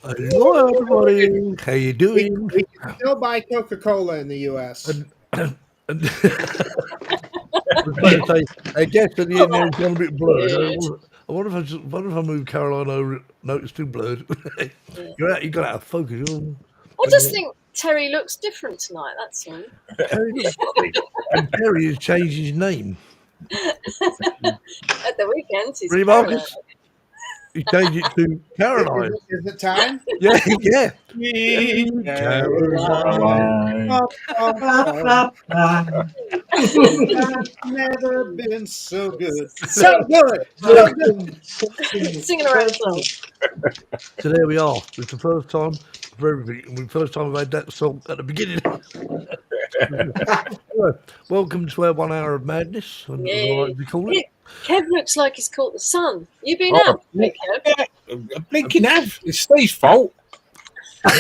Hello, everybody. How you We doing? can still buy Coca-Cola in the U.S. And I was about to say, I guess at the end there it's gone a bit blurred. I wonder if I move Caroline over. No, it's too blurred. You got to have focus. I just think Terry looks different tonight, that's all. And Terry has changed his name. At the weekends, he's Really, Caroline. Marcus? He changed it to Caroline. Is it time? Yeah, yeah. Caroline. I've never been so good. So good. So good. Singing around song. So there we are. It's the first time for everything. And the first time I've had that song at the beginning. Welcome to our 1 hour of madness, as I like to call it. Kev looks like he's caught the sun. You been out, Kev? Yeah, blinking have. It's Steve's fault. What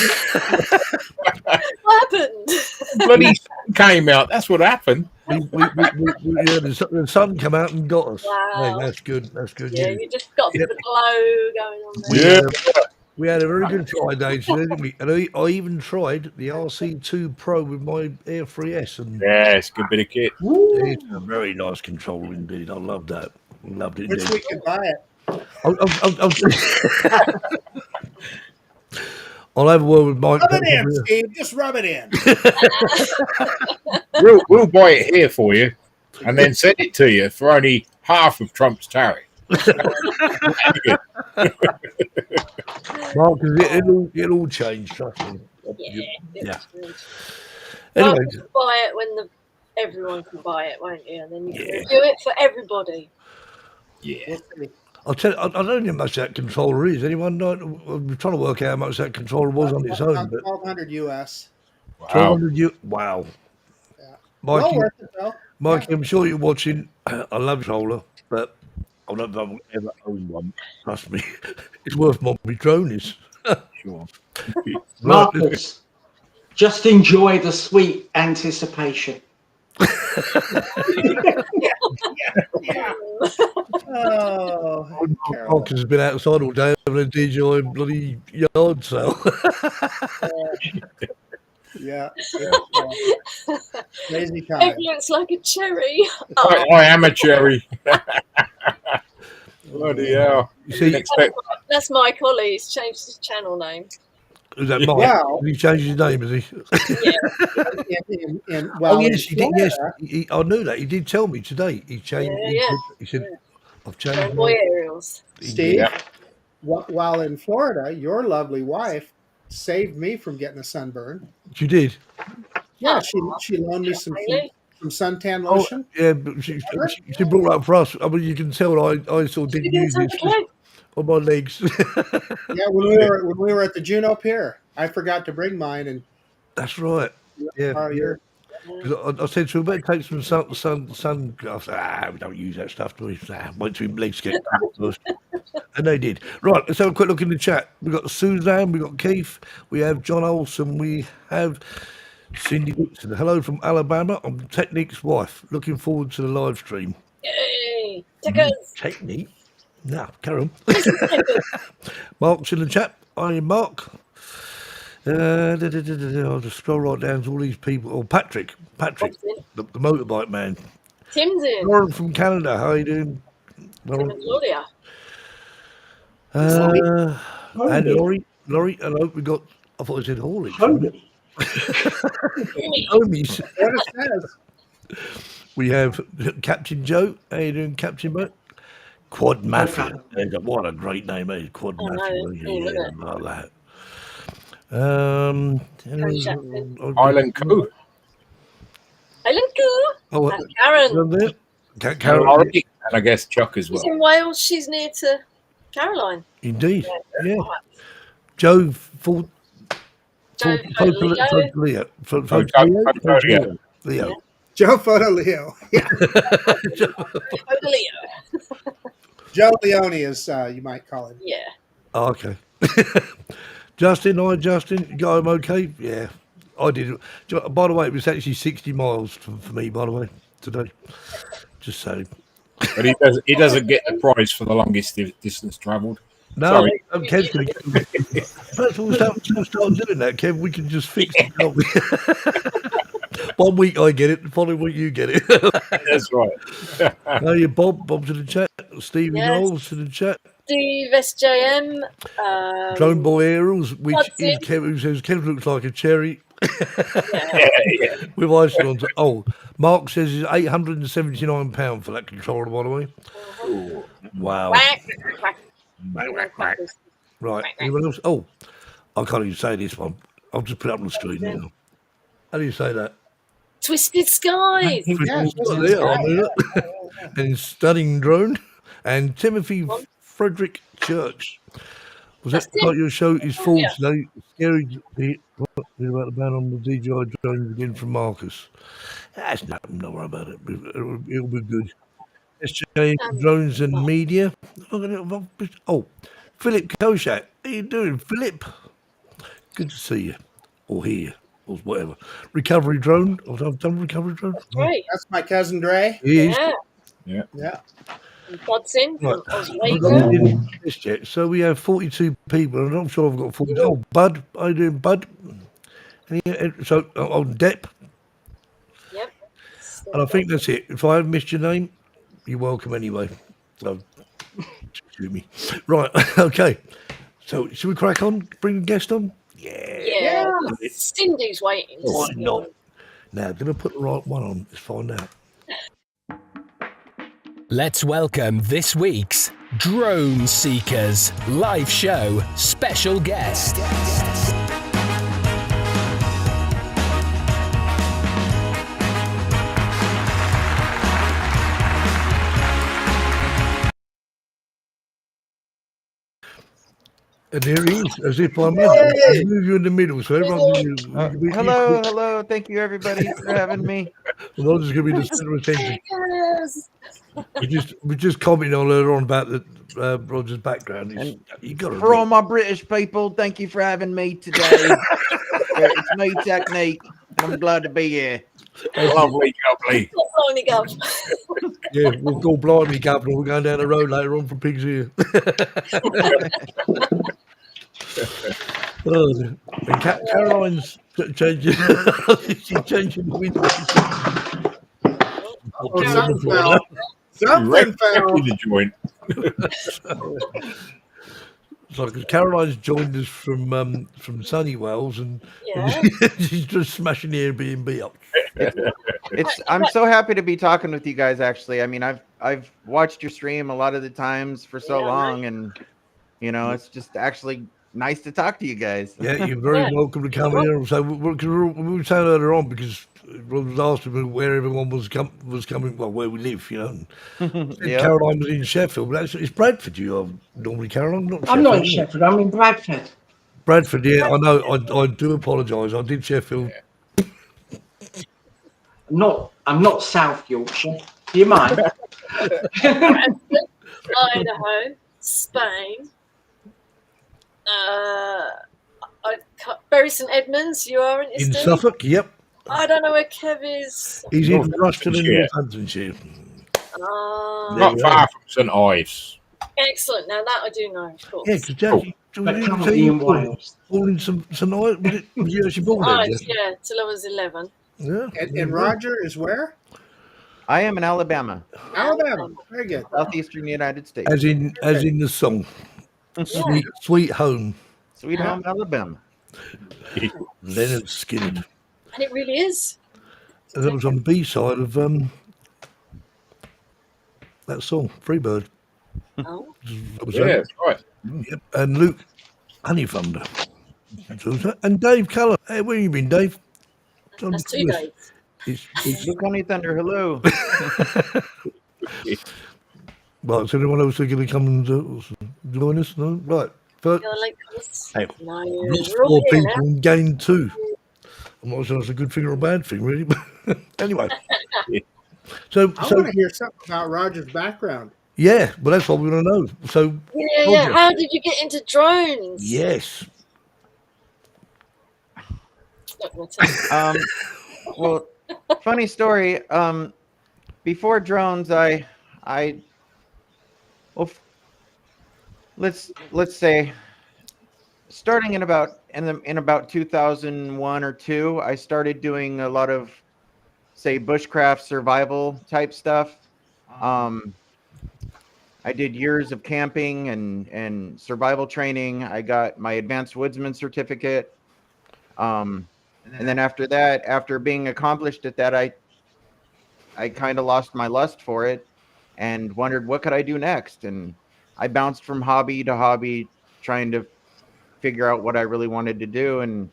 happened? Bloody sun came out. That's what happened. The sun come out and got us. Wow. Hey, that's good. That's good. Yeah, you just got a bit of glow going on there. We had a very good Friday today, didn't we? And I even tried the RC2 Pro with my Air 3S. And Yeah, it's a good bit of kit. it's a very nice controller indeed. I love that. Loved it. Which we can buy it. I'll have a word with Mike. Rub it in, Steve. Just rub it in. We'll buy it here for you and then send it to you for only half of Trump's tariff. Mark, it'll all change, trust me. Yeah. Anyway, Well, you'll buy it when everyone can buy it, won't you? And then you can do it for everybody. Yeah. I'll tell you, I don't know how much that controller is. Anyone know? I'm trying to work out how much that controller was on its own. But 1,200 US. 1,200 wow. Yeah. Mikey, Well worth it, though. Mikey, I'm sure you're watching. I love controller, but I'll never ever own one. Trust me, it's worth more than my drone is. Sure. Marcus, just enjoy the sweet anticipation. Oh, Marcus has been outside all day having a DJI bloody yard sale. yeah. Crazy Kev time. looks like a cherry. I am a cherry. Bloody hell. You see, That's Mike Ollie. He's changed his channel name. is that Mike? Wow. He changed his name, has he? Well, Oh yes, he did. Yes, Florida, I knew that. He did tell me today. He changed. He said, "I've changed." Boy aerials. Steve, Yeah. while in Florida, your lovely wife saved me from getting a sunburn. You did. Yeah, she loaned me some suntan Oh, lotion. yeah, but she brought that for us. I mean, you can tell I sort of didn't use it on my legs. Yeah, when we were at the Juneau Pier, I forgot to bring mine, and That's right. Yeah. your 'Cause I said to him, better take some sun. I said, we don't use that stuff, do we? Wait till your legs get first. And they did. Right, let's have a quick look in the chat. We've got Suzanne, we've got Keith, we have John Olson, we have Cindy Dixon. Hello from Alabama. I'm TEKNEEK's wife. Looking forward to the live stream. Yay! Tickers! TEKNEEK? No, carry on. Mark's in the chat. Hi, Mark. I'll just scroll right down to all these people. Oh, Patrick, the motorbike man. Tim's in. Lauren from Canada. How are you doing? Tim and Claudia. And Laurie. Hello. We got. I thought I said Hawley. Homies. what it says. We have Captain Joe. How you doing, Captain Joe? Quad Mafia. What a great name, eh? Quad Mafia. Yeah, I like that. Island Co. Island Co. Oh, and Karen. Karen. And I guess Chuck as well. She's in Wales. She's near to Caroline. Indeed. Yeah. Joe Leo. Joe Photo Leo. Yeah. Leo. Joe Leone is you might call him. Yeah. Oh, okay. Justin, hi Justin. You got him okay? Yeah. I did. By the way, it was actually 60 miles for me, by the way, today. Just saying. But he doesn't get the prize for the longest distance travelled. No, Sorry. Kev's going to get First of all, start doing that, Kev. We can just fix it, can't we? 1 week I get it, the following week you get it. That's right. Oh, yeah, Bob's in the chat. Stevie Yes. Knowles in the chat. Steve SJM. Drone Boy Aerials, which Hudson. is Kev, who says Kev looks like a cherry Yeah. Yeah. with icing on top. Oh, Mark says it's £879 for that controller, by the way. Ooh. Wow. Quack, quack, quack. Right. Anyone else? Oh, I can't even say this one. I'll just put it up on the screen now. How do you say that? Twisted Skies. Yeah, Oh, there, I knew that. And Stunning Drone and Timothy Frederick Church. Was that That's it. like your show is full Yeah. today? Scary to hear about the ban on the DJI drones again from Marcus. That's nothing, don't worry about it. It'll be good. SJ Drones and Media. Oh, Philip Koshat. How you doing, Philip? Good to see you. Or hear you. Or whatever. Recovery Drone. I've done Recovery Drone. Great. That's my cousin Dre. He is. Yeah. Yeah. And Hudson Right. from I've Oswego. got in this yet. So we have 42 people, and I'm sure I've got 40. Oh, Bud. How you doing, Bud? So, on Depp. Yep. And I think that's it. If I have missed your name, you're welcome anyway. So, excuse me. Right, okay. So, should we crack on? Bring a guest on? Yeah. Cindy's waiting. to Why see not? you. Now, going to put the right one on. Let's find out. Let's welcome this week's Drone Seekers live show special guest. And there he is, as if I move you in the middle, so everyone can Hello. Thank you, everybody, for having me. Well, this is going to be the center of attention. Yes. We just commented on earlier on about the Roger's background. And You got to for all my British people, thank you for having me today. It's me, TEKNEEK. I'm glad to be here. Lovely, lovely. Blimey, Gov. Yeah, we'll go blimey, Governor. We're going down the road later on from Pigs Ear. And Caroline's changing. She's changing the window. Something fell. In the joint. So, because Caroline's joined us from Sunny Wells, and Yeah. she's just smashing the Airbnb up. I'm so happy to be talking with you guys. Actually, I mean, I've watched your stream a lot of the times for so Yeah, long, and it's just actually nice to talk to you guys. Yeah, you're very welcome to come here. So we were saying earlier on, because Rob was asking me where everyone was coming, well, where we live, And Yeah. Caroline was in Sheffield, but actually it's Bradford. You are normally, Caroline, not I'm not in is it? Sheffield. I'm in Bradford. Bradford, yeah, I know. I do apologise. I did Sheffield. I'm not South Yorkshire. Do you mind? Idaho, Spain. Bury St Edmunds, you are in In Easton? Suffolk, yep. I don't know where Kev is. He's in Rushton and Northamptonshire. Northamptonshire. Not far from St Ives. Excellent. Now that I do know, of course. Yeah, because Jackie, But currently in Wales. all in some night. Was you actually born there? Nice, Jackie? yeah, till I was 11. Yeah. And Roger is where? I am in Alabama, Alabama. Very good. southeastern United States. As in the song, sweet home. Sweet home, Alabama. Leonard Skinner. And it really is. And that was on the B side of that song, Freebird. Oh, That was Yeah, that. that's right. Yep. And Luke Honey Thunder. And Dave Cullen. Hey, where you been, Dave? that's 2 days. It's Look, Honey Thunder, hello. right, is anyone else going to come and join us? No? Right. First, You're late, Chris. Hey, No, lost you're all 4 here people and gained 2. I'm not sure that's a good thing or a bad thing, really. But anyway. So I want to hear something about Roger's background. yeah, well, that's what we want to know. So, Yeah. How did you get into drones? yes. Not gonna tell you. Well, funny story. Before drones, let's say starting in about 2001 or 2, I started doing a lot of, say, bushcraft survival type stuff. I did years of camping and survival training. I got my advanced woodsman certificate. And then after that, after being accomplished at that, I kind of lost my lust for it and wondered what could I do next. And I bounced from hobby to hobby, trying to figure out what I really wanted to do. And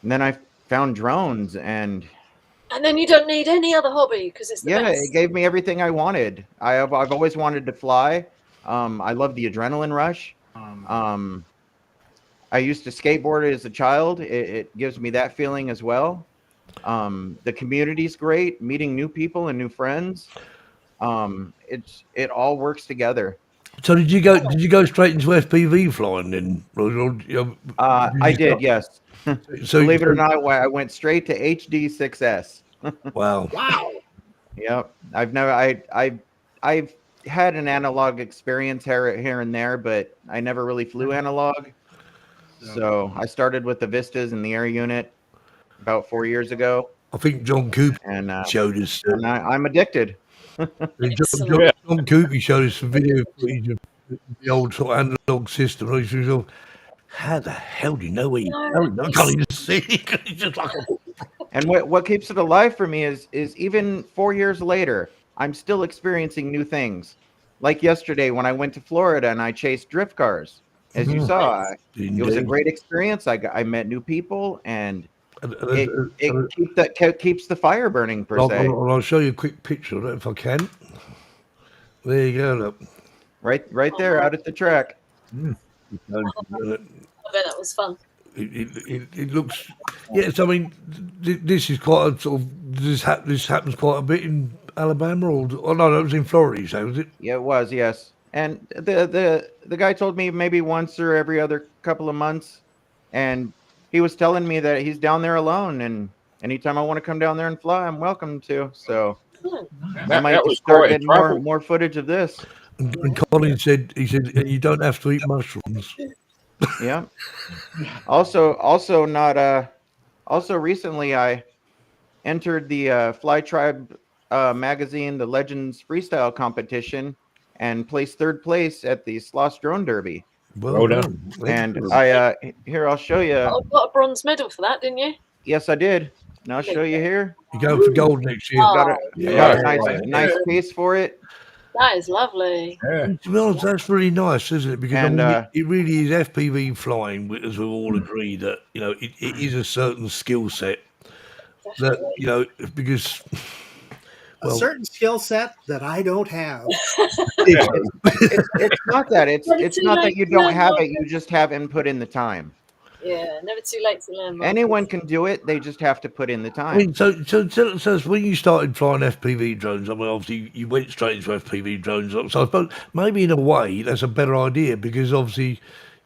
then I found drones, and then you don't need any other hobby because it's the yeah, best. it gave me everything I wanted. I've always wanted to fly. I love the adrenaline rush. I used to skateboard as a child. It gives me that feeling as well. The community's great, meeting new people and new friends. It all works together. So did you go straight into FPV flying then? I did, yes. So Believe it or not, I went straight to HD 6S. wow. Yep. I've had an analog experience here and there, but I never really flew analog. So I started with the Vistas and the air unit about 4 years ago. I think John Cooper And showed us. and I'm addicted. John Cooper showed us some video footage of the old sort of analog system. And I used to go, how the hell do you know where you're going? I can't even see it. It's just like And what keeps it alive for me is even 4 years later, I'm still experiencing new things. Like yesterday when I went to Florida and I chased drift cars. As you saw, it was a great experience. I met new people, and it keeps the fire burning, per se. I'll show you a quick picture of it if I can. There you go. Look. Right there, out at the track. I bet that was fun. It looks, yes. I mean, this is quite a sort of this happens quite a bit in Alabama, or oh no, that was in Florida. You say, was it? Yeah, it was. Yes, and the guy told me maybe once or every other couple of months, and he was telling me that he's down there alone, and anytime I want to come down there and fly, I'm welcome to. So I might start getting more footage of this. And Colin said, you don't have to eat mushrooms. Yeah. Also recently I entered the Fly Tribe magazine, the Legends Freestyle competition, and placed 3rd place at the SLOSS Drone Derby. Well done. And here I'll show you. Oh, got a bronze medal for that, didn't you? Yes, I did. And I'll show you here. You're going for gold next year. Got a nice case for it. That is lovely. Yeah. To be honest, that's really nice, isn't it? Because And, I mean, it really is FPV flying, as we all agree that it is a certain skill set that because A certain skill set that I don't have. It's not that. It's not that you don't have it. You just haven't put in the time. Yeah, never too late to learn. Anyone can do it. They just have to put in the I time. mean, so when you started flying FPV drones, I mean, obviously you went straight into FPV drones. So I suppose maybe in a way that's a better idea because obviously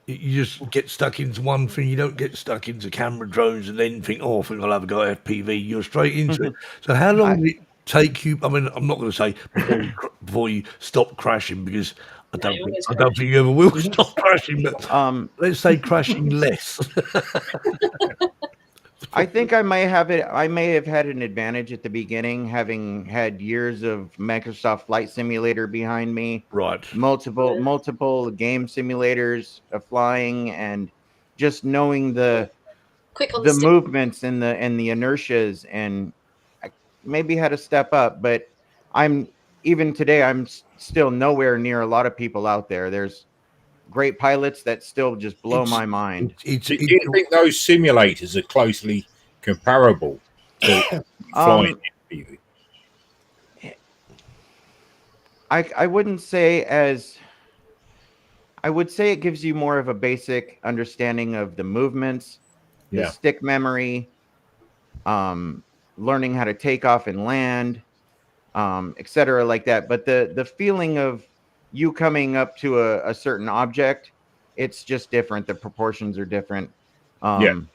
you just get stuck into one thing. You don't get stuck into camera drones and then think, oh, I think I'll have a go at FPV. You're straight into it. So how long did it take you? I mean, I'm not going to say before you stop crashing because I don't think you ever will stop crashing, but let's say crashing less. I think I may have had an advantage at the beginning, having had years of Microsoft Flight Simulator behind me. Right. Multiple game simulators of flying, and just knowing the movements and the inertias, and I maybe had to step up, but even today, I'm still nowhere near a lot of people out there. There's great pilots that still just blow my mind. Do you think those simulators are closely comparable to flying FPV? I wouldn't say as. I would say it gives you more of a basic understanding of the movements, the stick memory, learning how to take off and land, etc., like that. But the feeling of you coming up to a certain object, it's just different. The proportions are different. I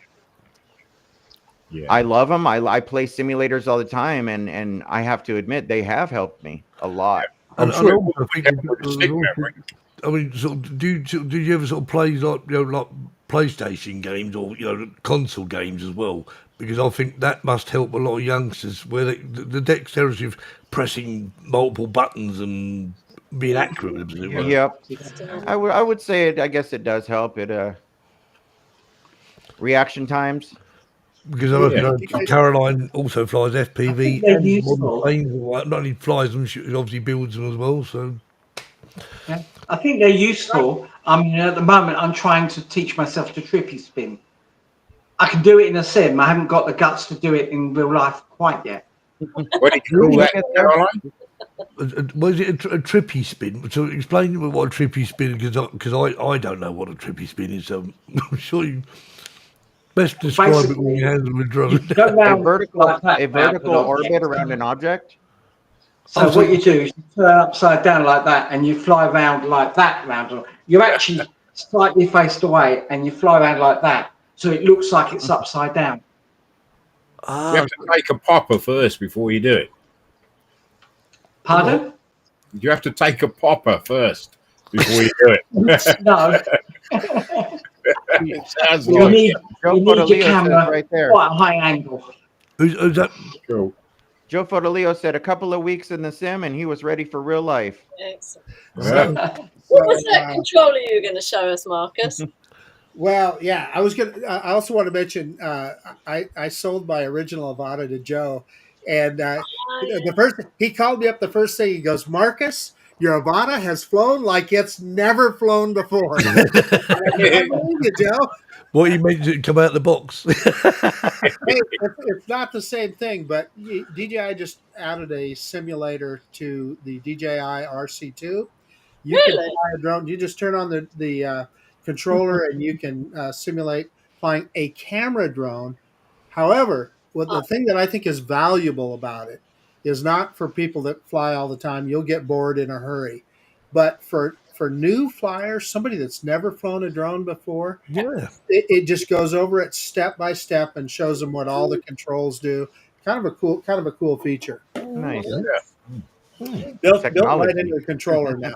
love them. I play simulators all the time, and I have to admit they have helped me a lot. I'm sure I mean, sort of, did you ever sort of play like like PlayStation games or console games as well? Because I think that must help a lot of youngsters where the dexterity of pressing multiple buttons and being accurate with it. Well. Yep. Still. I would say it. I guess it does help. It reaction times. Because I know Caroline also flies FPV they're and modern useful. planes. Not only flies them, she obviously builds them as well. So Yeah. I think they're useful. I mean, at the moment, I'm trying to teach myself to trippy spin. I can do it in a sim. I haven't got the guts to do it in real life quite yet. What did you call that, Caroline? was it a trippy spin? So explain what a trippy spin, because I don't know what a trippy spin is. So I'm sure you best describe it when you handle the drone. You go A round vertical, like that a vertical round an orbit object. around an object. So what you do is you turn upside down like that, and you fly around like that round. You're actually slightly faced away, and you fly around like that, so it looks like it's upside down. You have to take a popper first before you do it. Pardon? You have to take a popper first before you do it. No. It sounds You like need, it. Joe you need your Fodolio says camera right there. quite a high angle. Who's that? Cool. Joe Fodolio said a couple of weeks in the sim, and he was ready for real life. Excellent. Yeah. What was that controller you were going to show us, Marcus? Well, yeah, I was gonna. I also want to mention. I sold my original Avata to Joe, and the first he called me up. The first thing he goes, Marcus, your Avata has flown like it's never flown before. I can't believe you, Joe. What you meant to come out the box? Hey, it's not the same thing, but DJI just added a simulator to the DJI RC2. You can Really? fly a drone. You just turn on the controller and you can simulate flying a camera drone. However, the thing that I think is valuable about it is not for people that fly all the time. You'll get bored in a hurry, but for new flyers, somebody that's never flown a drone before, Yeah. it just goes over it step by step and shows them what all the controls do. Kind of a cool feature. Nice. Built Technology. right into the controller now.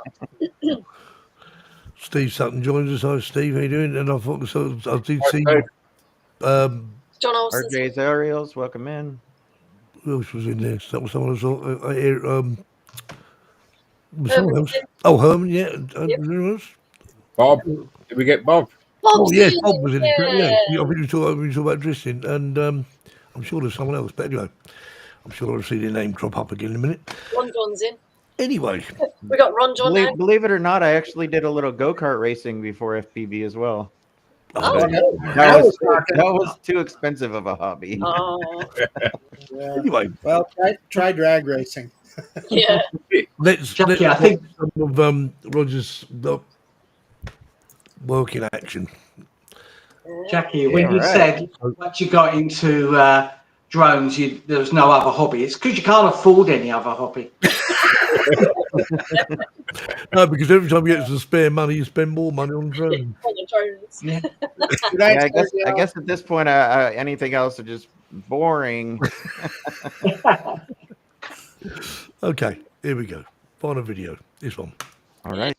Steve Sutton joins us. Hi, Steve. How you doing? And I thought so. I did Hi, see. Steve. John Olsen. RJ's Aerials, welcome in. Who else was in there? That was someone else. I hear. Was someone else? Oh, Herman. Yeah. Who else? Bob. Did we get Bob? Oh, yes, in Bob it, was in it. Yeah. yeah. I think we talked about dressing, and I'm sure there's someone else. But anyway, I'm sure I'll see their name crop up again in a minute. Ron John's in. Anyway, We got Ron John now. Believe it or not, I actually did a little go-kart racing before FPV as well. Oh, That was too expensive of a hobby. oh, Yeah. anyway, Well, try drag racing. yeah. let's Jackie, I think- watch some of Roger's work in action. Jackie, when you alright. said once you got into drones, there was no other hobby. It's because you can't afford any other hobby. No, because every time you get some spare money, you spend more money on drones. On the drones. Yeah. Good Yeah, night, I guess at this point, anything else is just boring. Okay, here we go. Final video. This one. All right.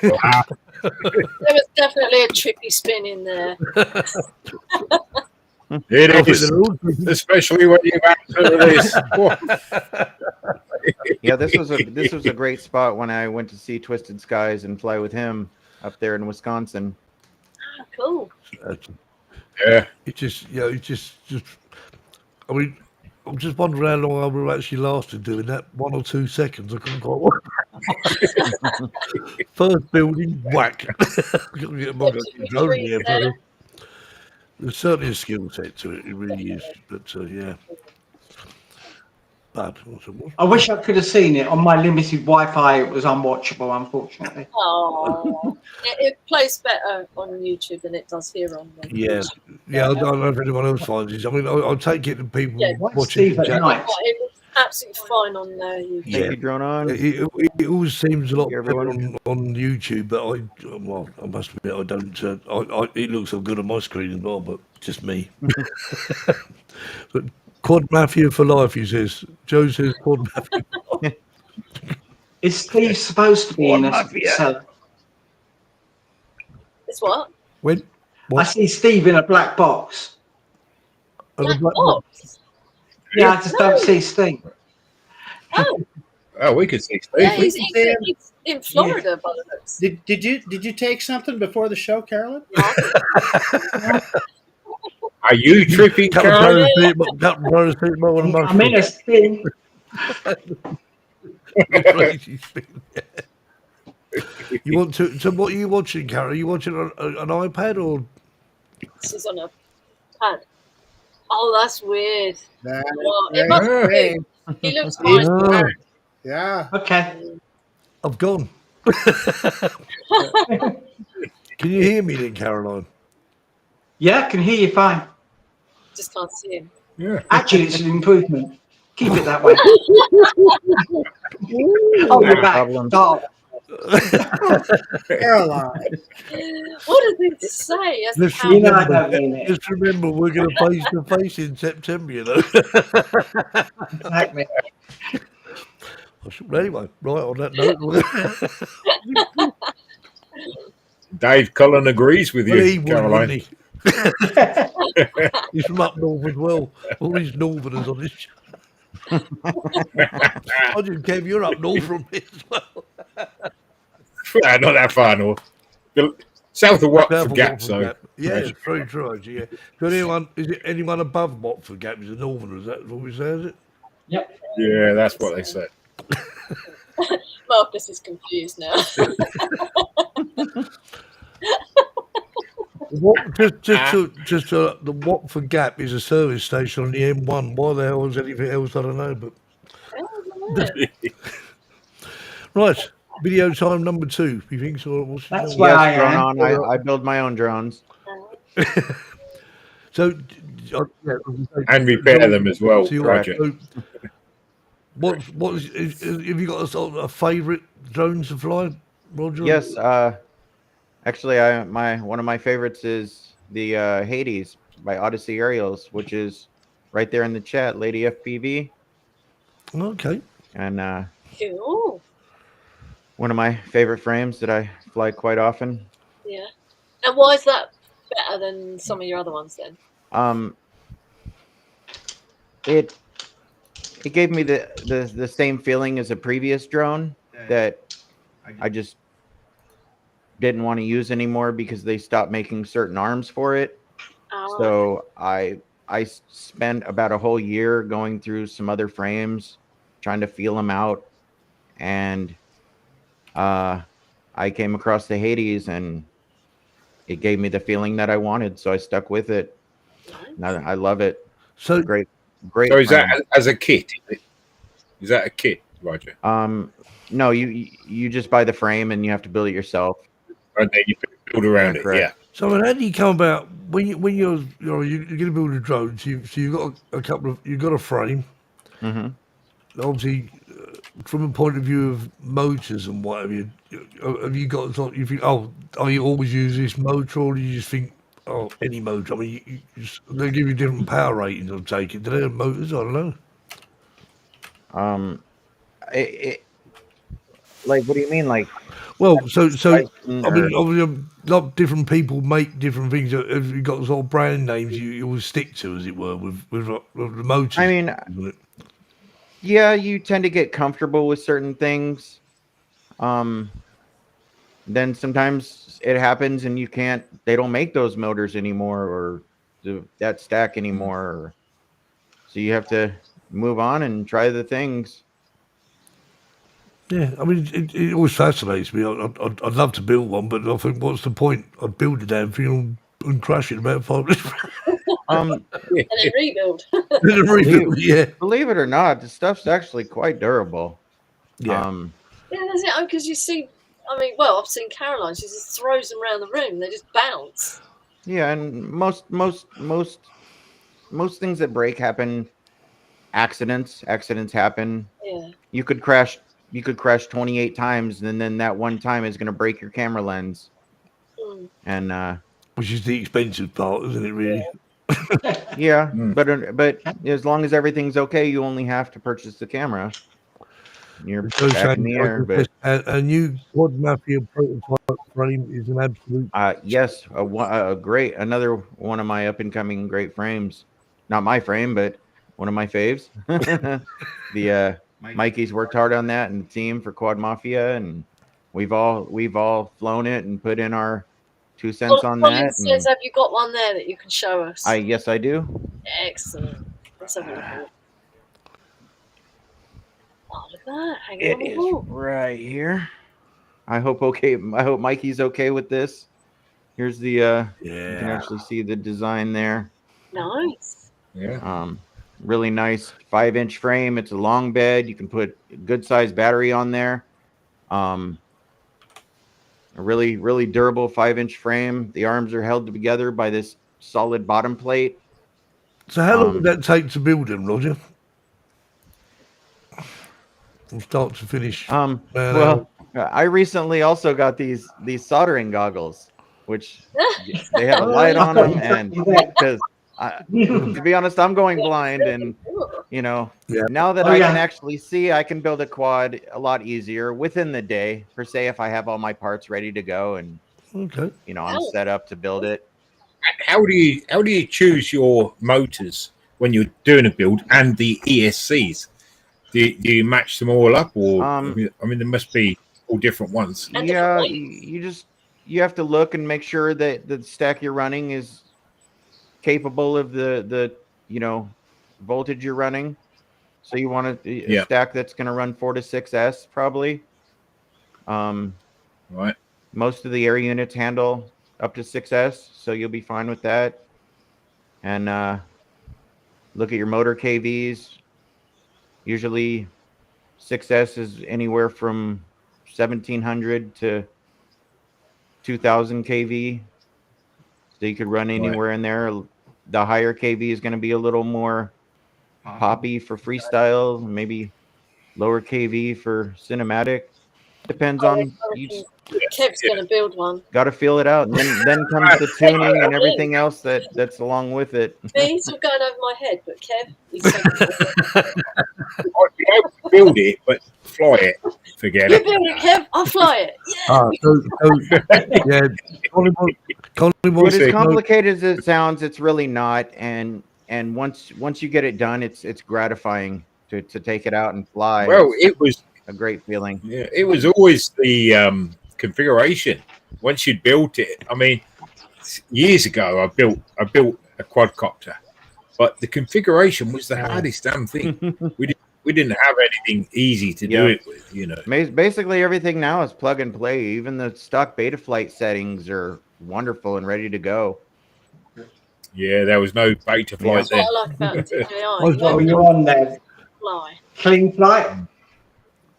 Wow. There was definitely a trippy spin in there. It I think is, they're all tricky. especially when you answer this. Yeah, this was a great spot when I went to see Twisted Skies and fly with him up there in Wisconsin. Ah, cool. Yeah. It just, you know, it's just. I mean, I'm just wondering how long I would have actually lasted doing that. 1 or 2 seconds. I couldn't quite work. First building, whack. Couldn't get my drone in the air first. There's certainly a skill set to it. It really is. But yeah. But I wish I could have seen it on my limited Wi-Fi. It was unwatchable, unfortunately. Oh, it plays better on YouTube than it does here on the yeah, yeah. I don't know if anyone else finds it. I mean, I'll take it to people Yeah. What's watching Steve the at chat. night? It was absolutely fine on YouTube. Yeah. Thank you, Drone On. It always seems a lot Thank you, better everyone. on YouTube, but I must admit, I don't. It looks so good on my screen as well, but just me. But Quad Mafia for life, he says. Joe says Quad Mafia. Is Steve supposed to be in a Mafia. cell? It's what? When? I What? see Steve in a black box. Oh, the Black black box. Yeah, I just don't see Steve. Oh, Oh, we could see yeah, Steve. he's in Florida by the looks. Did you take something before the show, Carolyn? Are you tripping, Captain Karen? Paracetamol and a I'm in mushroom. a spin. Crazy spin. You want to? So what are you watching, Carol? Are you watching on an iPad or? This is on a pad. Oh, that's weird. That Well, is it must be. strange. He looks He's fine. black. Yeah. Okay. I've gone. Can you hear me then, Caroline? Yeah, I can hear you fine. Just can't see him. Yeah. Actually, it's an improvement. Keep it that way. Oh, you're back. Problem. Stop. Caroline. What does he say? That's Let's how- You know I don't mean it. Just remember, we're going to face to face in September, you know. Exactly. Anyway, right on that note. Dave Cullen agrees with Well, you, he would, Caroline. wouldn't he? He's from up north as well. All these northerners on this show. I didn't care if you're up north from me as well. Not that far north. South of Watford South of Gap, Watford so. Gap. Yeah, it's very true, actually. Yeah. So is it anyone above Watford Gap is a northerner? Is that what we say, is it? Yep. Yeah, that's what they said. Marcus is confused now. The Watford Gap is a service station on the M1. Why the hell is anything else? I don't know. But right, video time number 2. You think so? What's your That's name? where I Yes, Drone am. On. I build my own drones. So, And repair them as well, So Roger. have you got a favourite drone to fly, Roger? Yes. Actually, one of my favorites is the Hades by Odyssey Aerials, which is right there in the chat, Lady FPV. Okay. And Ooh, one of my favorite frames that I fly quite often. yeah. And why is that better than some of your other ones then? It gave me the same feeling as a previous drone that I just didn't want to use anymore because they stopped making certain arms for it. Oh, So I spent about a whole year going through some other frames, trying to feel them out, and I came across the Hades, and it gave me the feeling that I wanted, so I stuck with it. nice. And I love it. So, Great. So is that frame. as a kit? Is that a kit, Roger? No, you just buy the frame and you have to build it yourself. And then you build around it, Correct. yeah. So how do you come about when you're going to build a drone? So you've got you've got a frame. Mm-hmm. Obviously, from a point of view of motors and what have you got? You think, you always use this motor, or do you just think, any motor? I mean, they give you different power ratings. I'll take it. Do they have motors? I don't know. Like, what do you mean? Like, Well, so Dyson I or- mean, obviously, a lot of different people make different things. Have you got sort of brand names you always stick to, as it were, with the motors? I mean, yeah, you tend to get comfortable with certain things. Then sometimes it happens and you can't, they don't make those motors anymore or that stack anymore. So you have to move on and try the things. Yeah, I mean, it always fascinates me. I'd love to build one, but I think, what's the point? I'd build a damn thing and crash it in about 5 minutes. Um, And then rebuild. Yeah, believe it or not, the stuff's actually quite durable. yeah. Yeah, that's it. Because you see, I mean, well, I've seen Caroline. She just throws them around the room. They just bounce. Yeah, and most things that break happen. Accidents happen. Yeah. You could crash 28 times, and then that one time is going to break your camera lens. Mm. And Which is the expensive part, isn't it? Really? yeah, but as long as everything's okay, you only have to purchase the camera. You're back in the air. But a new Quad Mafia prototype frame is an absolute. yes, another one of my up and coming great frames. Not my frame, but one of my faves. The Mikey's worked hard on that, and the team for Quad Mafia, and we've all flown it and put in our 2 cents on Colin that. says, have you got one there that you can show us? Yes, I do. Excellent. Let's have a look at it. Oh, look at that. Hanging It on the is wall. right here. I hope Mikey's okay with this. Here's the you can actually see the design there. Nice. Yeah. Really nice 5-inch frame. It's a long bed. You can put a good sized battery on there. A really, really durable 5-inch frame. The arms are held together by this solid bottom plate. So how long would that take to build them, Roger? From start to finish. Well, I recently also got these soldering goggles, which they have a light on them, and because to be honest, I'm going blind, and now that I can actually see, I can build a quad a lot easier within the day. Per se, if I have all my parts ready to go, and I'm set up to build it. How do you choose your motors when you're doing a build and the ESCs? Do you match them all up, or I mean, there must be all different ones. Yeah, you have to look and make sure that the stack you're running is capable of the voltage you're running. So you want a stack that's going to run 4 to 6S probably. Right. Most of the air units handle up to 6S, so you'll be fine with that. And look at your motor KVs. Usually 6S is anywhere from 1700 to 2000 kV. So you could run anywhere in there. The higher kV is going to be a little more poppy for freestyle, maybe lower kV for cinematic. Depends on each. Kev's going to build one. Got to feel it out, and then comes the tuning and everything else that's along with it. Me, it's all going over my head, but Kev, he's I'd be able to build it, but fly it, forget you it. build it, Kev. I'll fly it. But as complicated as it sounds, it's really not. And once you get it done, it's gratifying to take it out and fly. Well, it was a great feeling. Yeah, it was always the configuration. Once you'd built it, I mean, years ago, I built a quadcopter, but the configuration was the hardest damn thing. We didn't have anything easy to do it with, Basically, everything now is plug and play. Even the stock Betaflight settings are wonderful and ready to go. Yeah, there was no Betaflight then. That's what I like about DJI. What were you on there? Fly. Clean flight?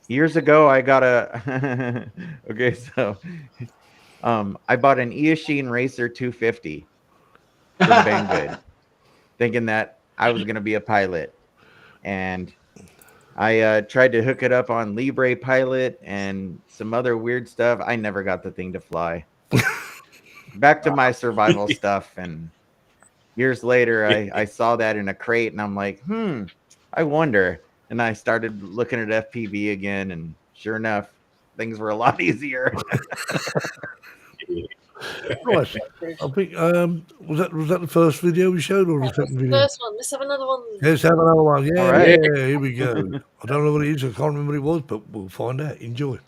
Years ago, I got a okay, so I bought an Eachine Racer 250 from Banggood, thinking that I was going to be a pilot, and I tried to hook it up on Libre Pilot and some other weird stuff. I never got the thing to fly. Back to my survival stuff, and years later, I saw that in a crate, and I'm like, I wonder. And I started looking at FPV again, and sure enough, things were a lot easier. Right. I think was that the first video we showed or the That was second the video? first one. Let's have another one. Let's have another one. Yeah, All right. yeah, here we go. I don't know what it is. I can't remember what it was, but we'll find out. Enjoy.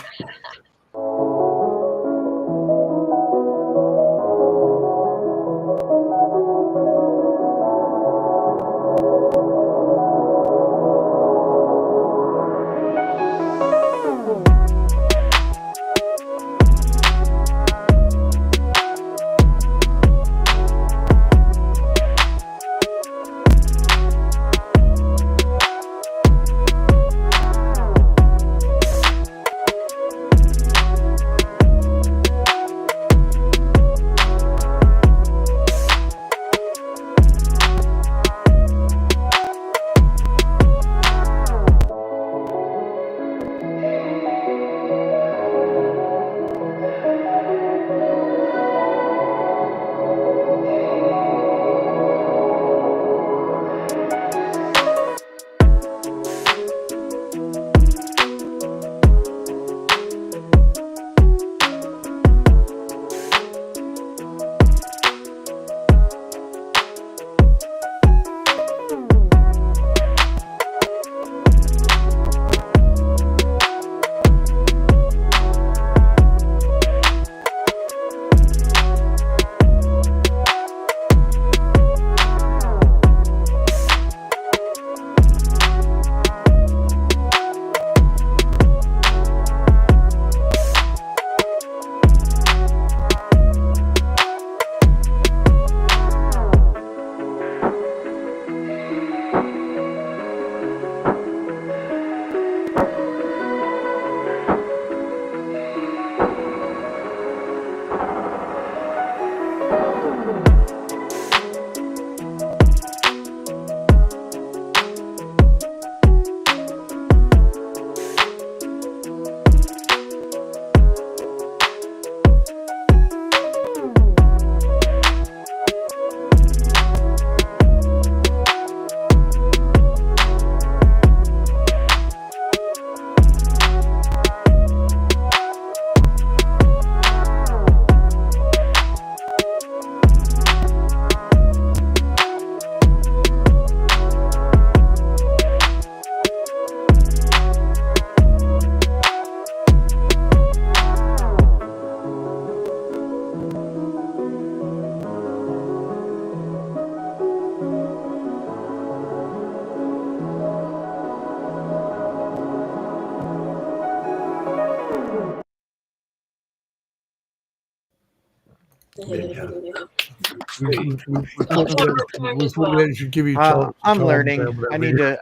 We probably should give you a chance. I'm learning.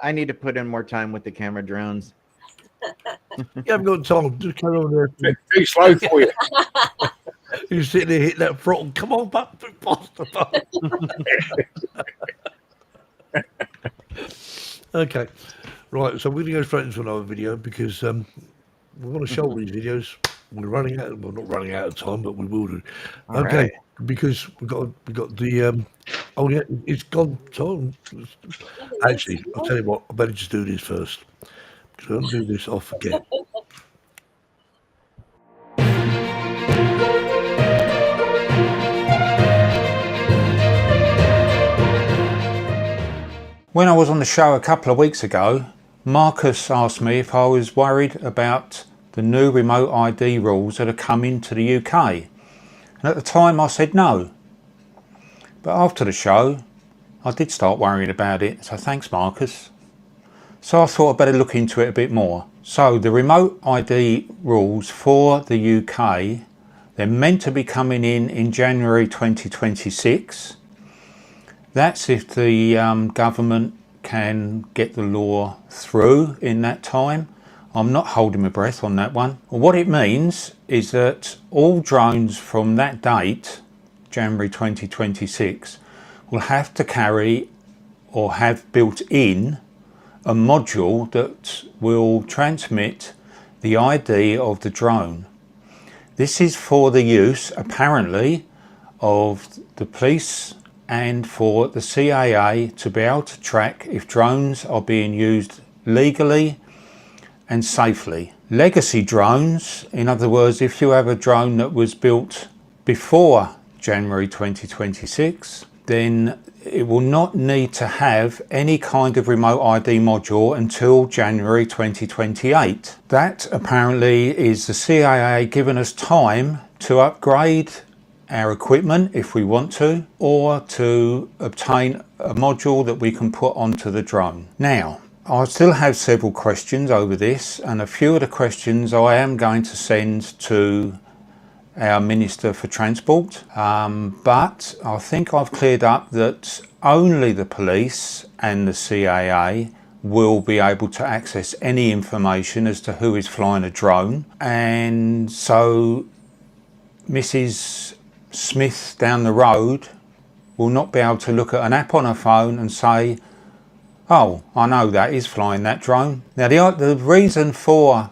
I need to put in more time with the camera drones. You haven't got time. Just carry on there. Too slow for you. You're sitting there hitting that throttle. Come on, back faster. Okay. Right, so we're going to go straight into another video because we want to show all these videos. We're running out. Well, not running out of time, but we will do. All okay, right. because we got the. Oh yeah, it's gone. Time. Actually, I'll tell you what. I better just do this first. Because I don't do this, I'll forget. When I was on the show a couple of weeks ago, Marcus asked me if I was worried about the new remote ID rules that have come into the UK. And at the time I said no. But after the show, I did start worrying about it, so thanks Marcus. So I thought I'd better look into it a bit more. So the remote ID rules for the UK, they're meant to be coming in January 2026. That's if the government can get the law through in that time. I'm not holding my breath on that one. What it means is that all drones from that date, January 2026, will have to carry or have built in a module that will transmit the ID of the drone. This is for the use, apparently, of the police and for the CIA to be able to track if drones are being used legally and safely. Legacy drones, in other words, if you have a drone that was built before January 2026, then it will not need to have any kind of remote ID module until January 2028. That apparently is the CAA giving us time to upgrade our equipment if we want to, or to obtain a module that we can put onto the drone. Now, I still have several questions over this, and a few of the questions I am going to send to our Minister for Transport, but I think I've cleared up that only the police and the CAA will be able to access any information as to who is flying a drone, and so Mrs. Smith down the road will not be able to look at an app on her phone and say, oh, I know that is flying that drone. Now the reason for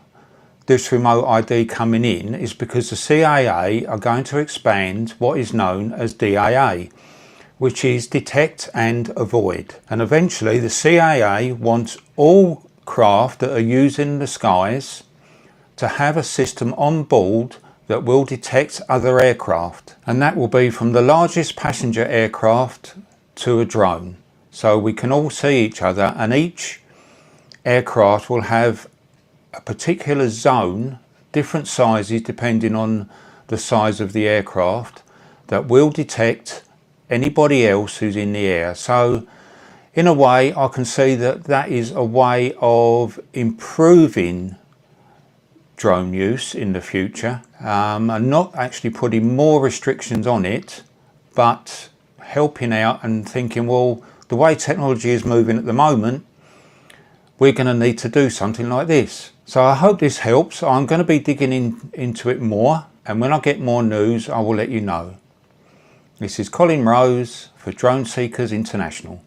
this remote ID coming in is because the CAA are going to expand what is known as DAA, which is detect and avoid. And eventually the CAA wants all craft that are using the skies to have a system on board that will detect other aircraft. And that will be from the largest passenger aircraft to a drone. So we can all see each other, and each aircraft will have a particular zone, different sizes depending on the size of the aircraft, that will detect anybody else who's in the air. So in a way, I can see that that is a way of improving drone use in the future, and not actually putting more restrictions on it, but helping out and thinking, well, the way technology is moving at the moment, we're going to need to do something like this. So I hope this helps. I'm going to be digging into it more, and when I get more news, I will let you know. This is Colin Rose for Drone Seekers International.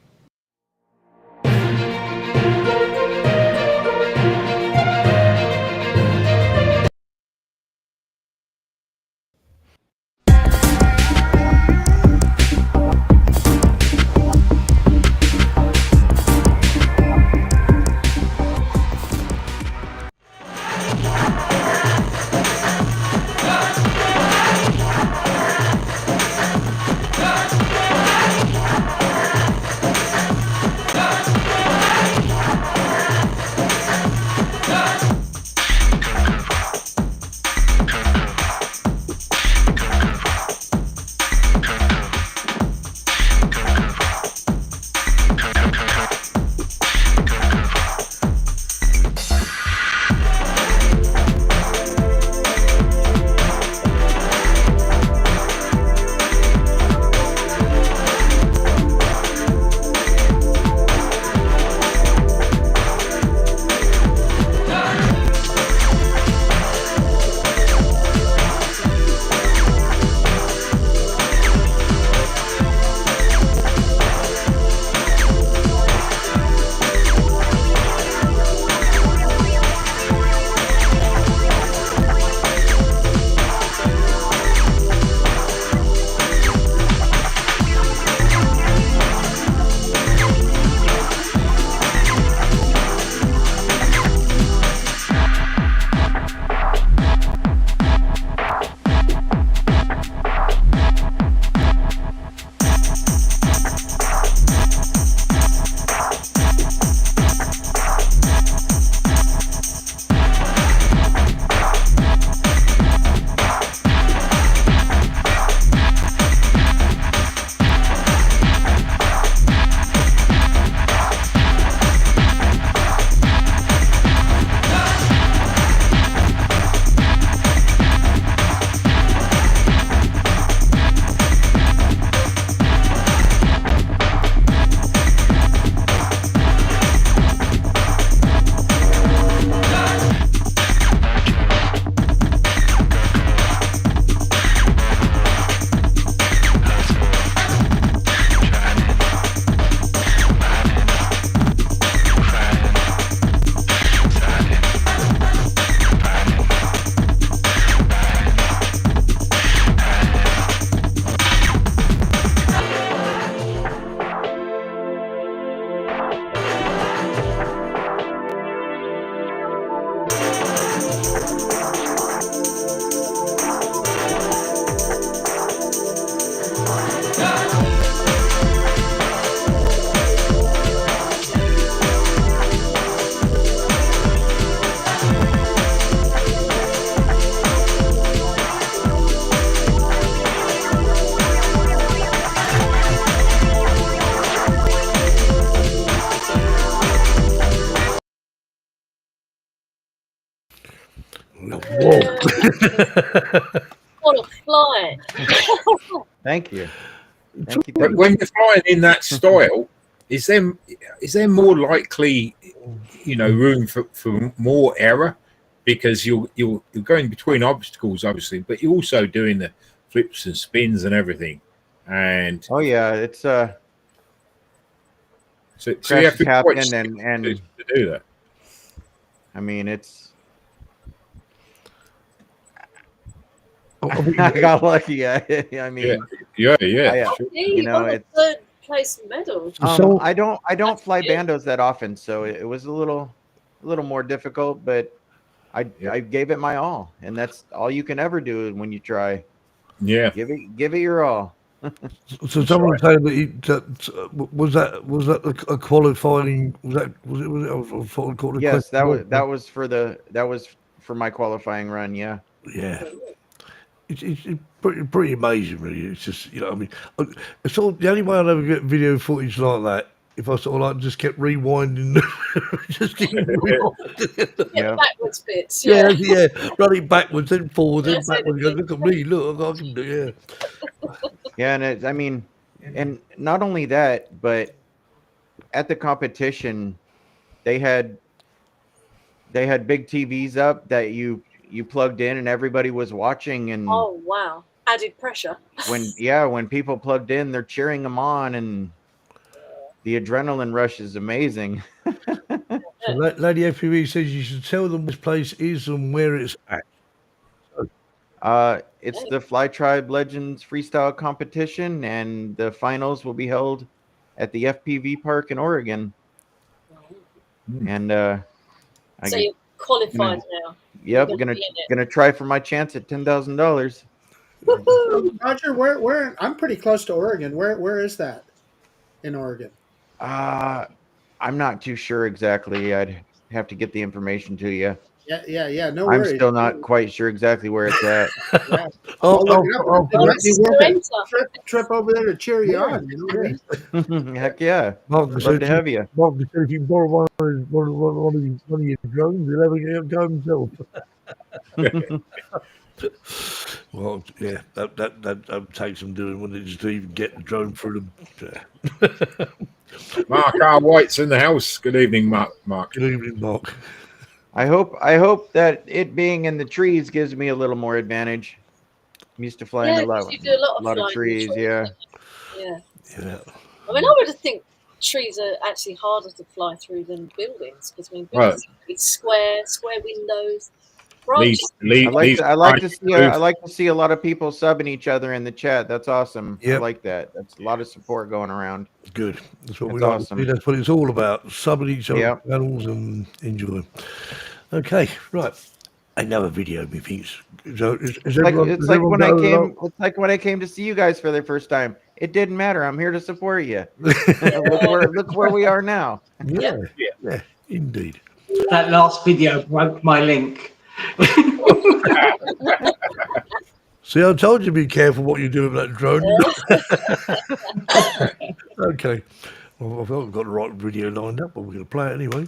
Whoa. What a flight! Thank you. Thank you. But when you're flying in that style, is there more likely, room for more error, because you're going between obstacles, obviously, but you're also doing the flips and spins and everything. And oh yeah, it's so you have crashes to happen watch and to do that. I mean it's I mean, I got lucky. I mean Yeah. Yeah, you know, got a it's third place medal. So- I don't fly That's good. bandos that often, so it was a little more difficult, but I gave it my all, and that's all you can ever do when you try. Yeah. Give it your all. So someone saying was that a qualifying? Was it? I thought I caught the Yes, question. that was for my qualifying run. Yeah. Yeah. It's pretty amazing, really. It's just, I mean, it's sort of the only way I'd ever get video footage like that, if I sort of like just kept rewinding, just keep rewinding. Yeah, the backwards bits. Yeah, Yeah. yeah, running backwards, then forwards, then That's backwards. it. Look at me, look, I can do, yeah. Yeah, and I mean, and not only that, but at the competition, they had big TVs up that you plugged in, and everybody was watching. And Oh wow, added pressure. when people plugged in, they're cheering them on, and the adrenaline rush is amazing. So Lady FPV says you should tell them which place is and where it's at. It's the Fly Tribe Legends Freestyle Competition, and the finals will be held at the FPV Park in Oregon. And So you're qualified now. Yep, You're gonna be in it. gonna try for my chance at $10,000. Roger, where I'm pretty close to Oregon. Where is that in Oregon? I'm not too sure exactly. I'd have to get the information to you. Yeah. No I'm worries. still not quite sure exactly where it's at. Yeah. Oh, Look it up. It might be Nice worth it. surrender. Trip over there to cheer you on. You know what I mean? Heck yeah. Mark Love to have you. Mark said if you borrow one of your drones, you'll ever go himself. Well, yeah, that takes some doing when it just to even get the drone through them. Mark R. White's in the house. Good evening, Mark. Good evening, Mark. I hope that it being in the trees gives me a little more advantage. I'm used to flying Yeah, a lot, 'cause you do a lot of flying in trees. trees. Yeah. Yeah. Yeah. I mean, I would think trees are actually harder to fly through than buildings, because buildings it's square windows. Leave, I like to see a lot of people subbing each other in the chat. That's awesome. Yep. I like that. That's a lot of support going around. Good. That's what we That's like awesome. to see. That's what it's all about. Subbing each other's Yep. channels and enjoy. Okay, right. Another video, methinks. So is everyone, It's is like everyone when I going came. along? It's like when I came to see you guys for the first time. It didn't matter. I'm here to support you. look where we are now. Yeah, indeed. That last video broke my link. See, I told you be careful what you do with that drone. Okay. Well, I've got the right video lined up, but we're going to play it anyway.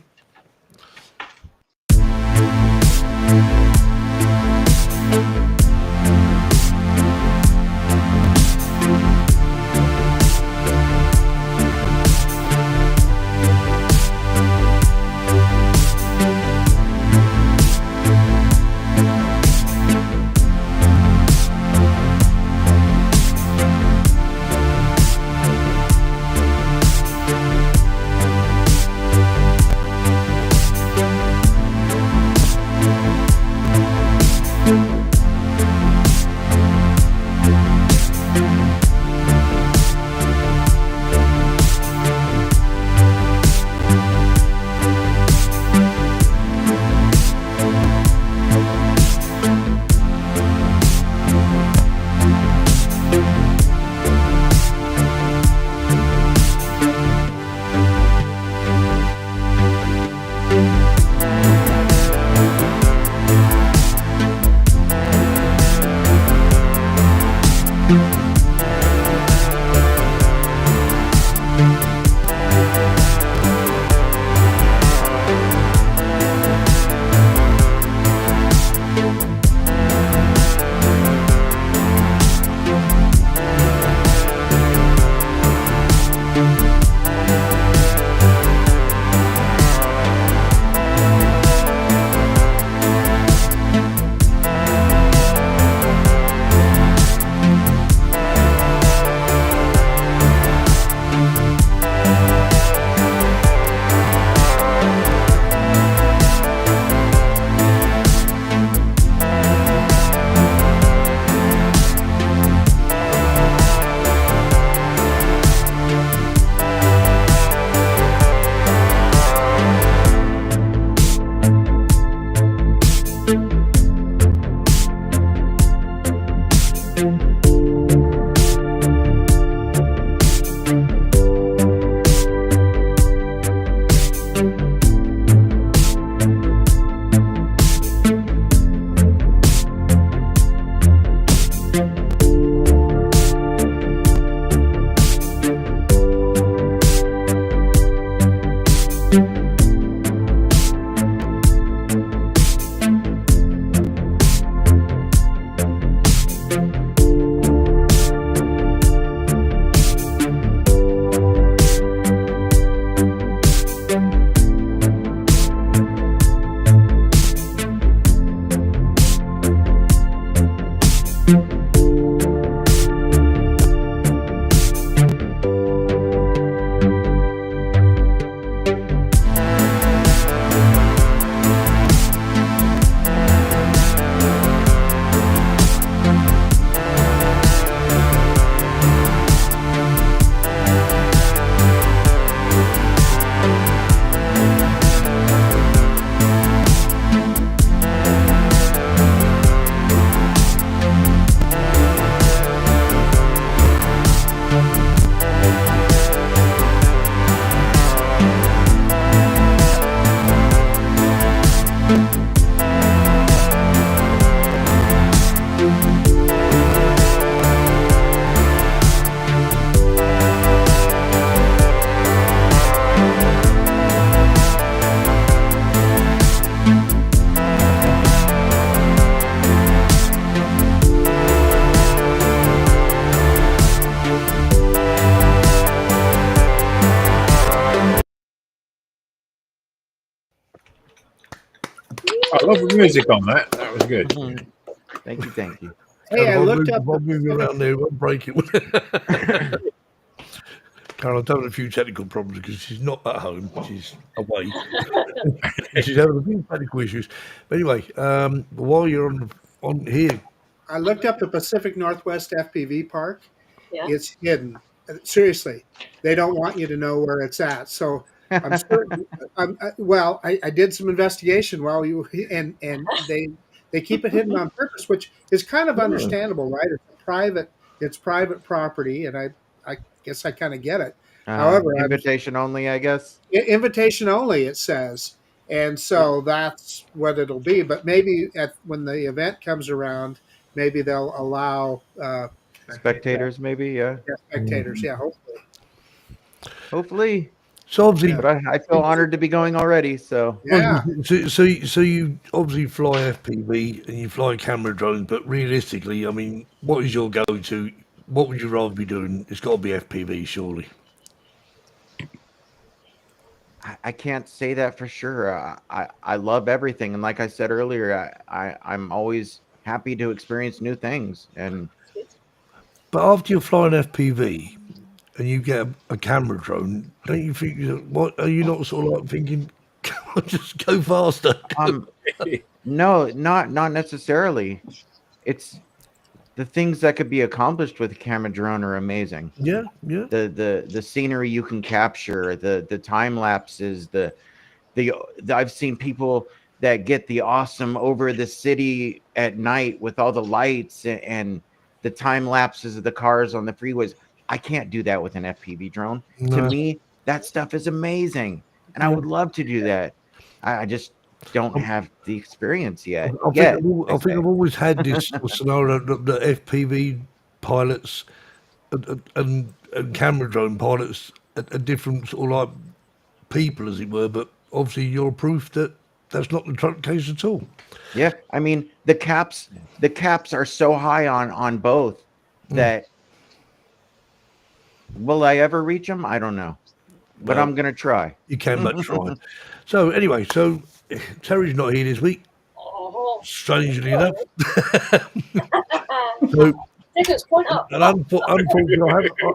I love the music on that. That was good. Thank you, thank you. Hey, I Carol, looked up. if I'm moving around there, I'll break it. Carol, I'm having a few technical problems because she's not at home. She's away. She's having a few technical issues. But anyway, while you're on here, I looked up the Pacific Northwest FPV Park. Yeah. It's hidden. Seriously, they don't want you to know where it's at. So I'm certain. I did some investigation while you and they keep it hidden on purpose, which is kind of understandable, right? It's private property, and I guess I kind of get it. However, Invitation only, I guess. invitation only, it says, and so that's what it'll be. But maybe when the event comes around, maybe they'll allow Spectators, maybe, yeah. spectators. Yeah, hopefully. Hopefully. so obviously, But I feel honored to be going already, so. Yeah. so you obviously fly FPV and you fly camera drones, but realistically, I mean, what is your go-to? What would you rather be doing? It's got to be FPV, surely. I can't say that for sure. I love everything, and like I said earlier, I'm always happy to experience new things. And But after you're flying FPV and you get a camera drone, don't you think? What are you not sort of like thinking? Just go faster. No, not necessarily. It's the things that could be accomplished with a camera drone are amazing. Yeah, yeah. The scenery you can capture, the time lapses, the I've seen people that get the awesome over the city at night with all the lights and the time lapses of the cars on the freeways. I can't do that with an FPV drone. No. To me, that stuff is amazing, and I would love to do that. I just don't have the experience yet. I think I've always had this scenario that the FPV pilots and camera drone pilots are different sort of like people, as it were. But obviously, you're proof that that's not the case at all. Yeah, I mean the caps are so high on both that will I ever reach them? I don't know, but Well, I'm gonna try. You can but try. So anyway, Terry's not here this week. Oh. Strangely enough. So, Tickets, point up. and unfortunately,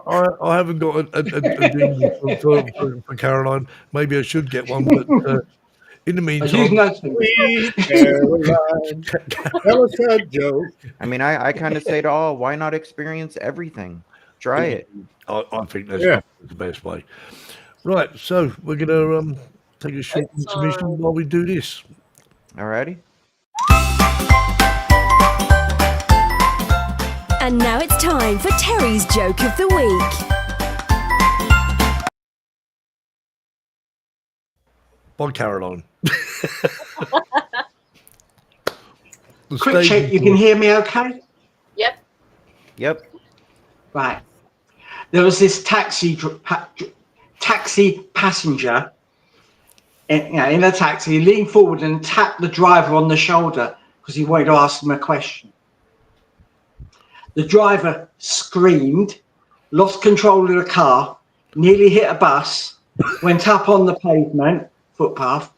I haven't got a jingle for Caroline. Maybe I should get one, but in the meantime, Tell us that joke. I mean, I kind of say to all, why not experience everything? Try it. I think that's the best way. Right, so we're gonna take a short intermission while we do this. Alrighty. And now it's time for Terry's Joke of the Week. By Caroline. Quick check, you can hear me okay? Yep. Yep. Right. There was this taxi passenger in a taxi. He leaned forward and tapped the driver on the shoulder because he wanted to ask him a question. The driver screamed, lost control of the car, nearly hit a bus, went up on the pavement, footpath,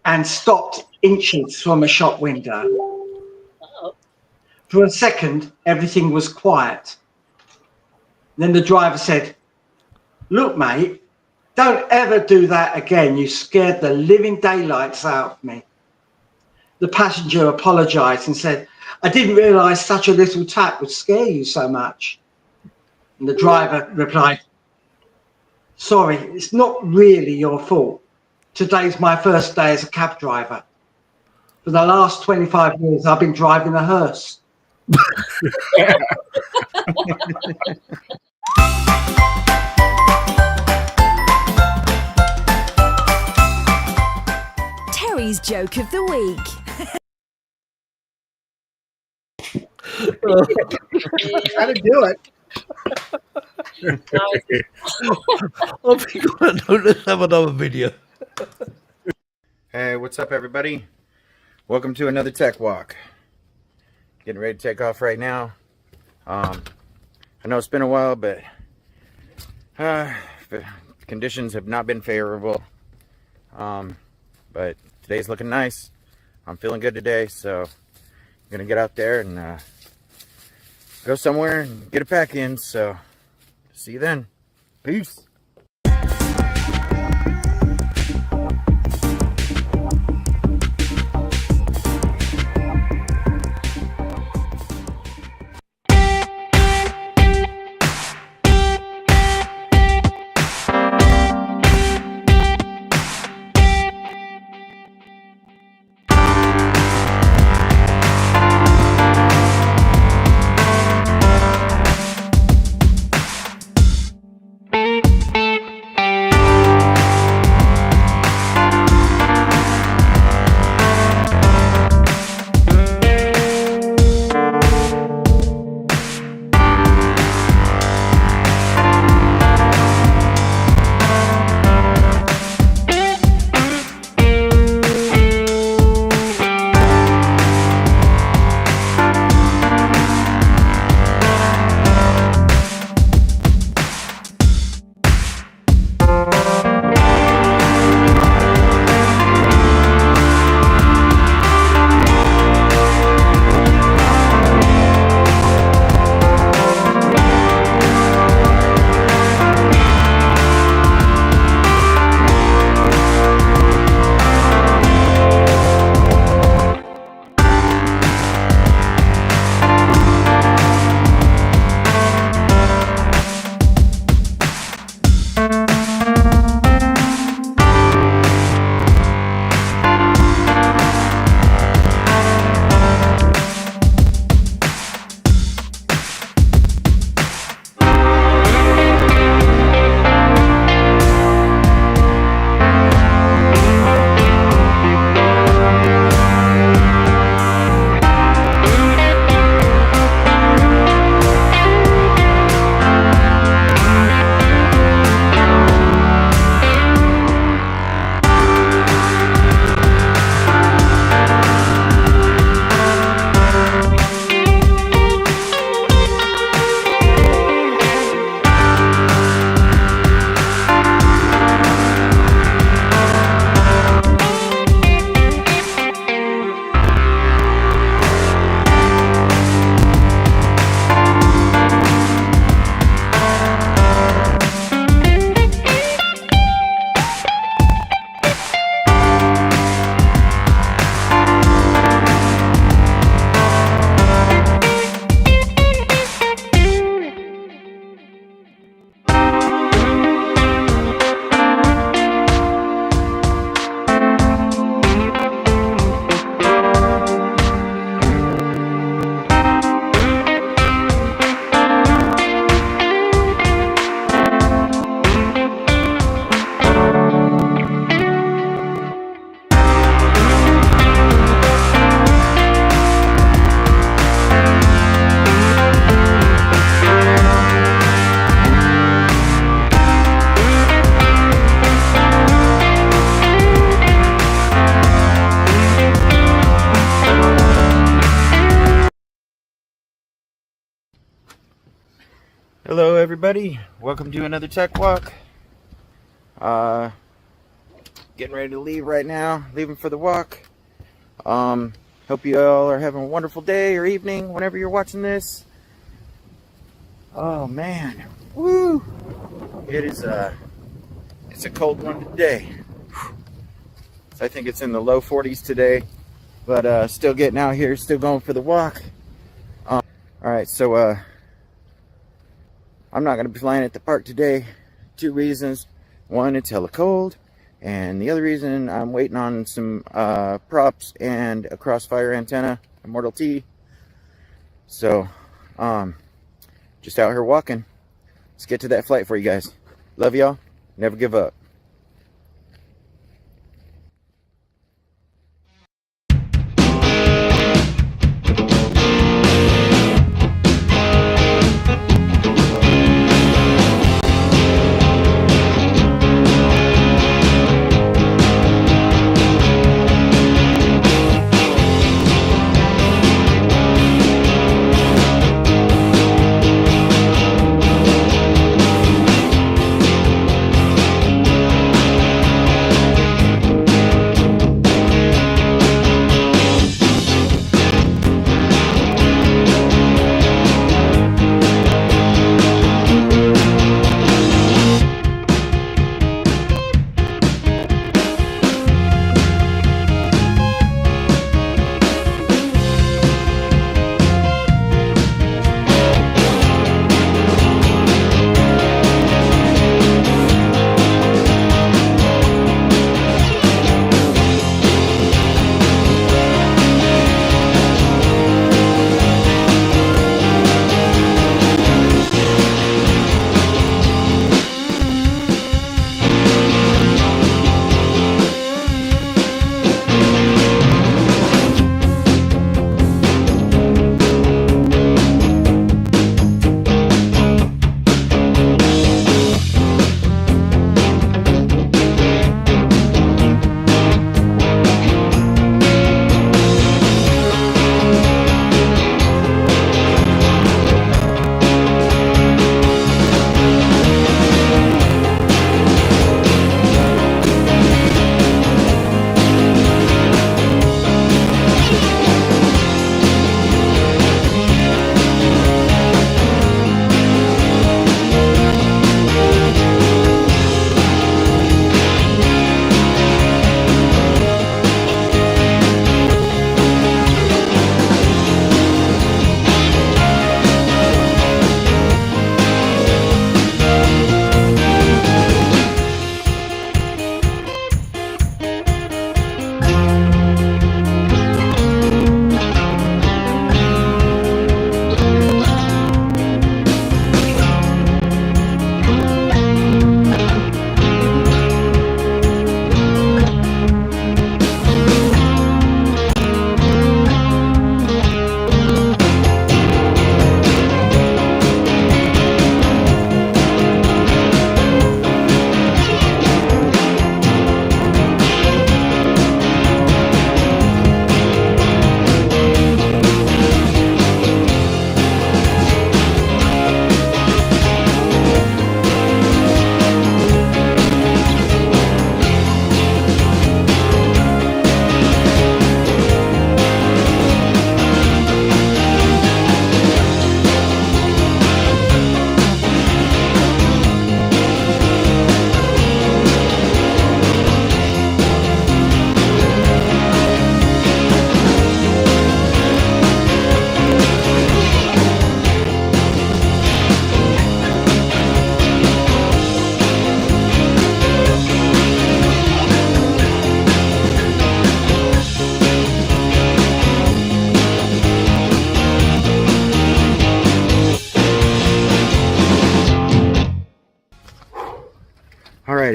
and stopped inches from a shop window. Oh. For a second, everything was quiet. Then the driver said, "Look, mate, don't ever do that again. You scared the living daylights out of me." The passenger apologized and said, "I didn't realize such a little tap would scare you so much." And the driver replied, "Sorry, it's not really your fault. Today's my first day as a cab driver. For the last 25 years, I've been driving a hearse." Terry's Joke of the Week. Gotta do it. I think let's have another video. Hey, what's up, everybody? Welcome to another Tech Walk. Getting ready to take off right now. I know it's been a while, but the conditions have not been favorable. But today's looking nice. I'm feeling good today, so I'm gonna get out there and go somewhere and get a pack in. So see you then. Peace. Hello everybody, welcome to another Tech Walk. Getting ready to leave right now, leaving for the walk. Hope you all are having a wonderful day or evening whenever you're watching this. Oh man, woo! It's a cold one today. So I think it's in the low 40s today, but still getting out here, still going for the walk. Alright, so I'm not going to be flying at the park today. 2 reasons. One, it's hella cold. And the other reason, I'm waiting on some props and a crossfire antenna, a Mortal T. So, just out here walking. Let's get to that flight for you guys. Love y'all. Never give up.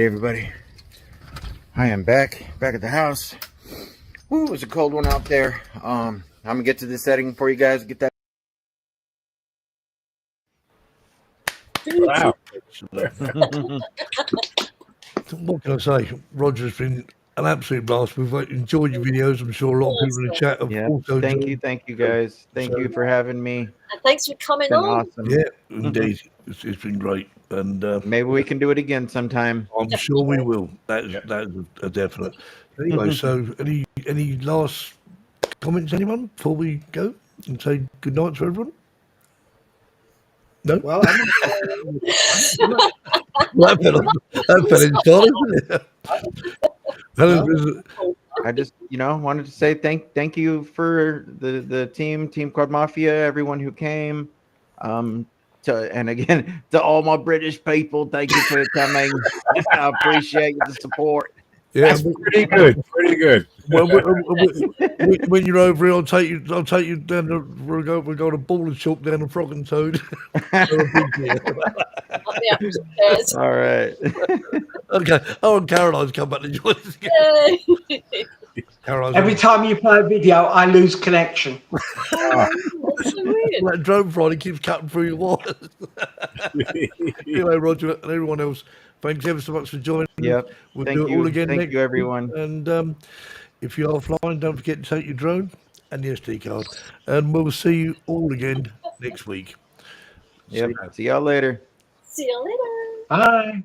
everybody. I am back at the house. Woo, it was a cold one out there. I'm gonna get to the setting for you guys. Get that. Wow. What can I say? Roger's been an absolute blast. We've enjoyed your videos. I'm sure a lot of people in the chat have Yeah. also Thank joined. you guys. Thank you for having me. And thanks for coming It's been on. awesome. Yeah, indeed. It's been great. And Maybe we can do it again sometime. I'm sure we will. That is a definite. Anyway, so any last comments, anyone, before we go and say good night to everyone? No? Well, that fell in silence, didn't it? I just, wanted to say thank you for the team Quad Mafia, everyone who came. And again, to all my British people, thank you for coming. I appreciate the support. Yeah, That's pretty good. Pretty good. Well, when you're over here, I'll take you down to we'll go to Ball and Chalk down to Frog and Toad. All right. Okay. Oh, and Caroline's come back to join us again. Caroline's Every time you play a video, I lose connection. That's so weird. that drone Friday keeps cutting through your wires. Anyway, Roger and everyone else, thanks ever so much for joining. Yep. We'll Thank do it you. all again Thank next you, everyone. week. And if you are flying, don't forget to take your drone and the SD card. And we'll see you all again next week. Yep. See y'all later. See you later. Bye.